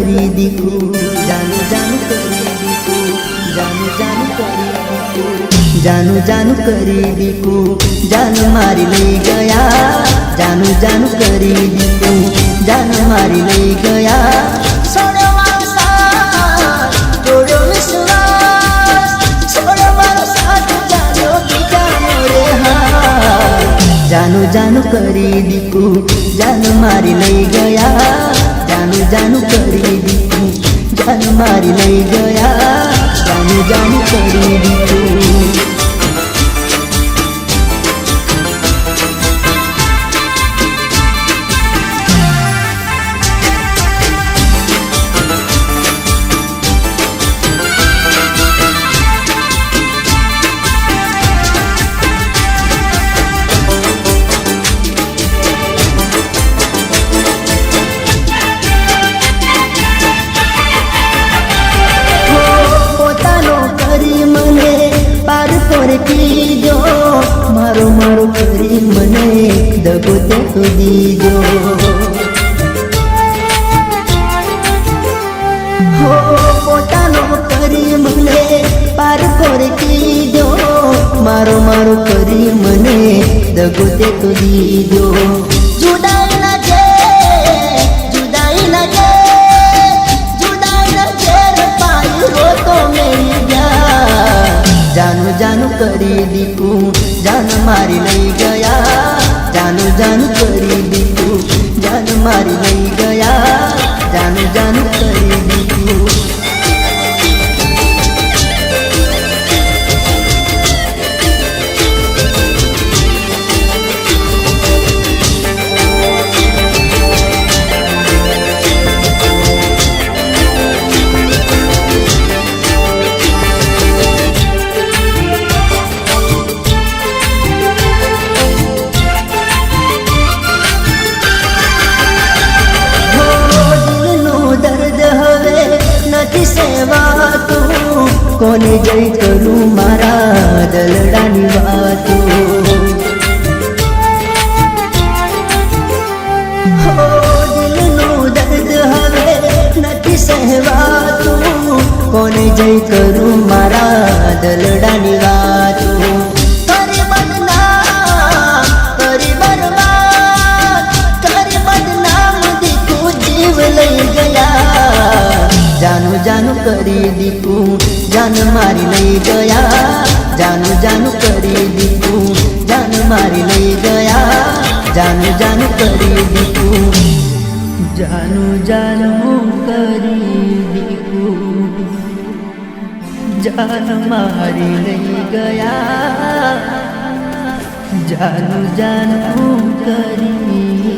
કરી દીધું, જાનું જાનું કરી દીધું, જાનું જાનું કરી દીધું, જાનું જાનું કરી દીધું, જાન મારી લઈ ગયા, જાનું જાનું કરી દીધું, જાન મારી લઈ ગયા. સોડવાનો સાથ જોડ્યો વિશ્વાસ, સોડવાનો સાથ જાન્યો બીજાનો રે હાથ. જાનું જાનું કરી દીધું, જાન મારી લઈ ગયા, જાનું જાનું કરી દીધું, જાન મારી લઈ ગયા, જાનું જાનું કરી દીધું. કીજો મારો મારો કરી મને દગો તે તો દીજો. હો પોતાનો કરી મને પાર પર કીજો મારો મારો કરી મને દગો તે તો દીજો. જુદાઈ લાગે જુદાઈ લાગે જુદાઈ લાગે પાયું રોતો મેરી જા. જાનું જાનું કરી દીધું, જાન મારી લઈ ગયા, જાનું જાનું કરી દીધું, જાન મારી લઈ ગયા, જાનું જાનું કરી દીધું. સેવાતું કોને જય કરું મારા દલડાની વાતો. હો દિલનું દર્દ હવે નથી સહેવાતું કોને જય કરું મારા દલડાની વાતો. કરી બદનામ કરી બરબાદ કરી બદનામ દીકું જીવ લઈ ગયા. જાનું જાનું કરી દીધું, જાન મારી લઈ ગયા, જાનું જાનું કરી દીધું, જાન મારી લઈ ગયા, જાનું જાનું કરી દીધું, જાનું જાનું કરી દીધું, જાન મારી લઈ ગયા, જાનું જાનું કરી